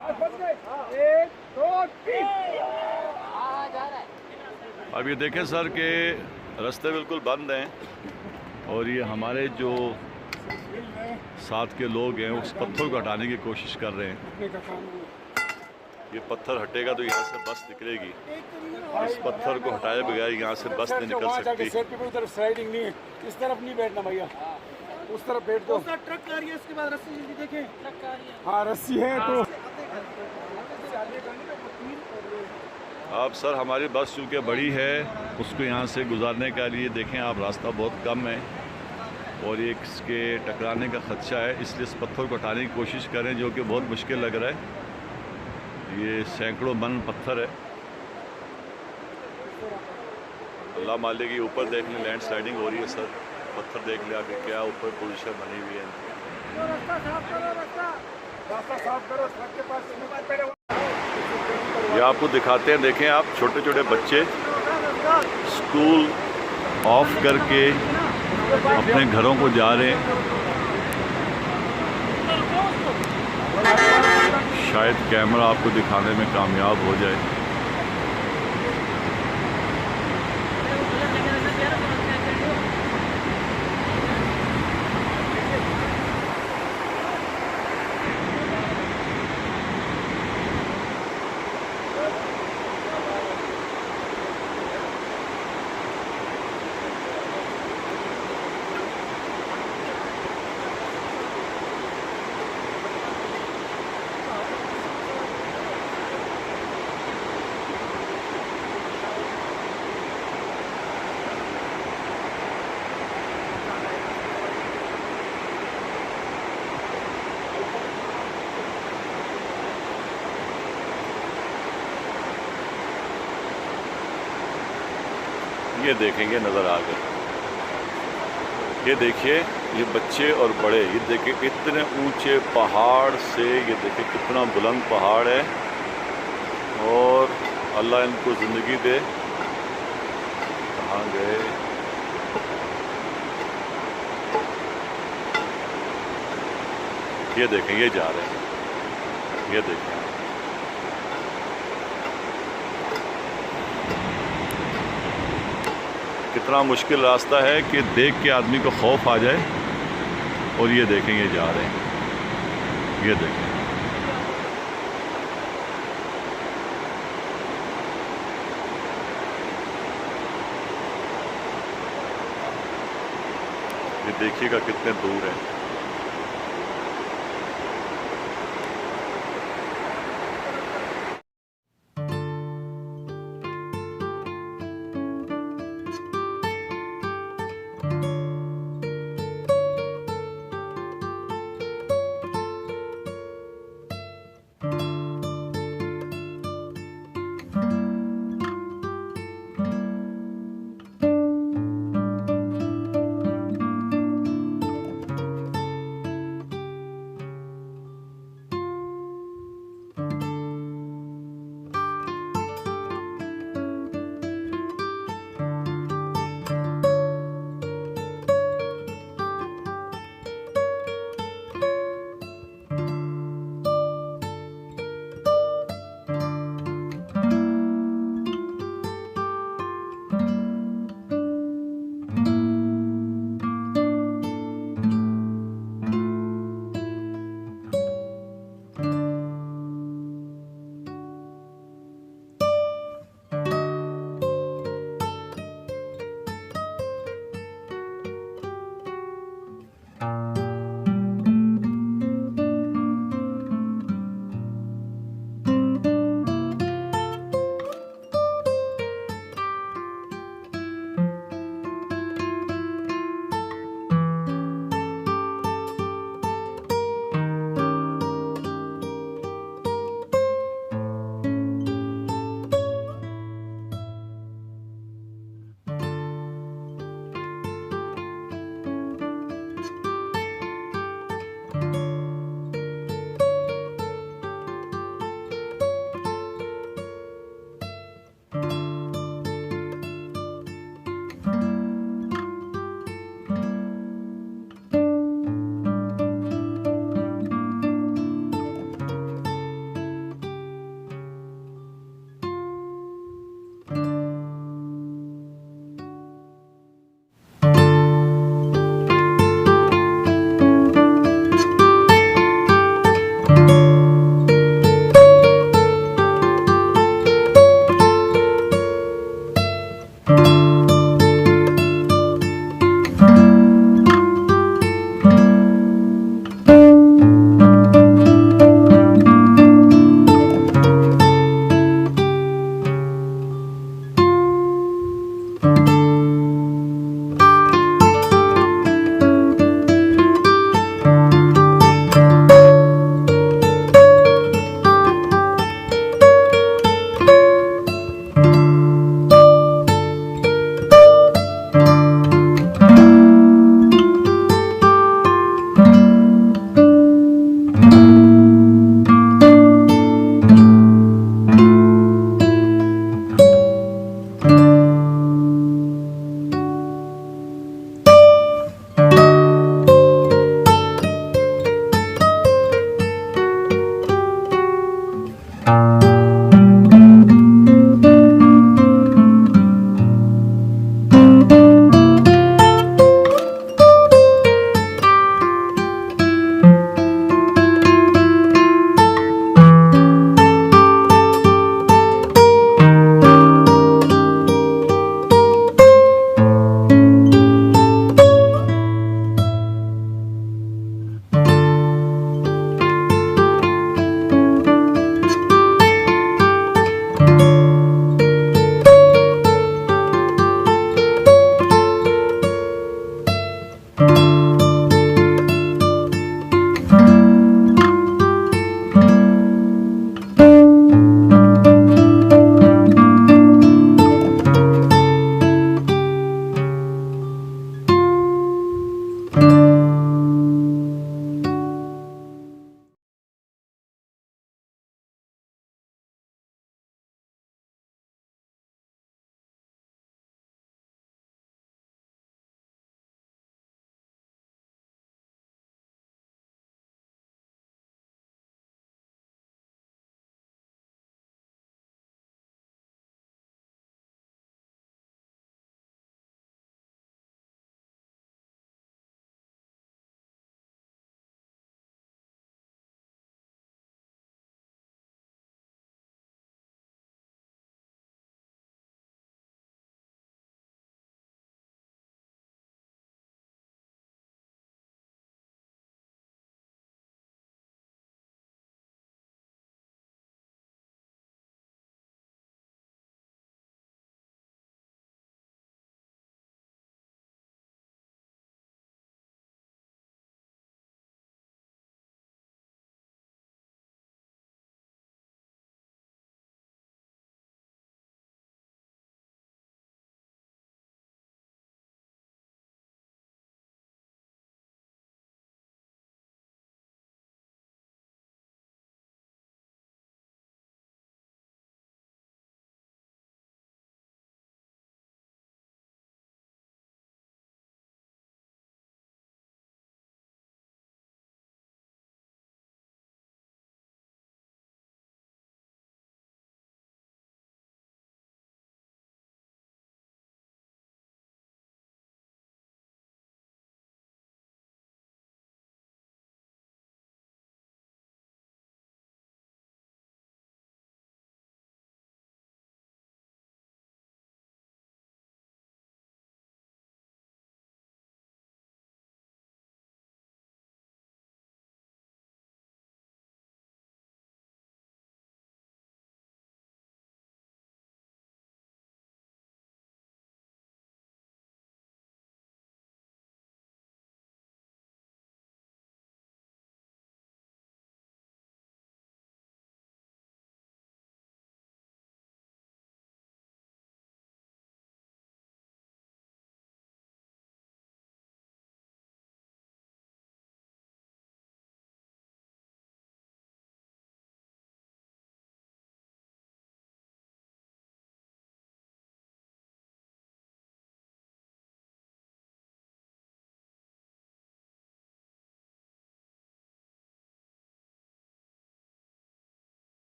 अब ये देखें सर कि रास्ते बिल्कुल बंद हैं और ये हमारे जो साथ के लोग हैं उस पत्थर को हटाने की कोशिश कर रहे हैं। ये पत्थर हटेगा तो यहाँ से बस निकलेगी। इस पत्थर को हटाए बगैर यहाँ से बस नहीं निकल सकती। उधर स्लाइडिंग नहीं है, इस तरफ नहीं बैठना भैया, उस तरफ बैठ दो। ट्रक आ रही है, उसके बाद रस्सी जल्दी देखें, ट्रक आ रही है। हाँ रस्सी है तो अब सर हमारी बस चूँकि बड़ी है उसको यहाँ से गुजारने के लिए देखें आप रास्ता बहुत कम है और ये इसके टकराने का ख़दशा है, इसलिए इस पत्थर को हटाने की कोशिश करें जो कि बहुत मुश्किल लग रहा है। ये सैकड़ों मन पत्थर है। अल्लाह मालिक के ऊपर देख लें लैंड स्लाइडिंग हो रही है सर, पत्थर देख लिया कि क्या ऊपर पोजीशन बनी हुई है। रास्ता साफ करो, सड़क के पास। ये आपको दिखाते हैं, देखें आप छोटे छोटे बच्चे स्कूल ऑफ करके अपने घरों को जा रहे हैं। शायद कैमरा आपको दिखाने में कामयाब हो जाए। ये देखेंगे नज़र आ गए। ये देखिए ये बच्चे और बड़े, ये देखिए इतने ऊंचे पहाड़ से, ये देखिए कितना बुलंद पहाड़ है और अल्लाह इनको ज़िंदगी दे। कहाँ गए? ये देखें ये जा रहे हैं, ये देखें कितना मुश्किल रास्ता है कि देख के आदमी को खौफ आ जाए। और ये देखें ये जा रहे हैं, ये देखें। ये देखिएगा कितने दूर है।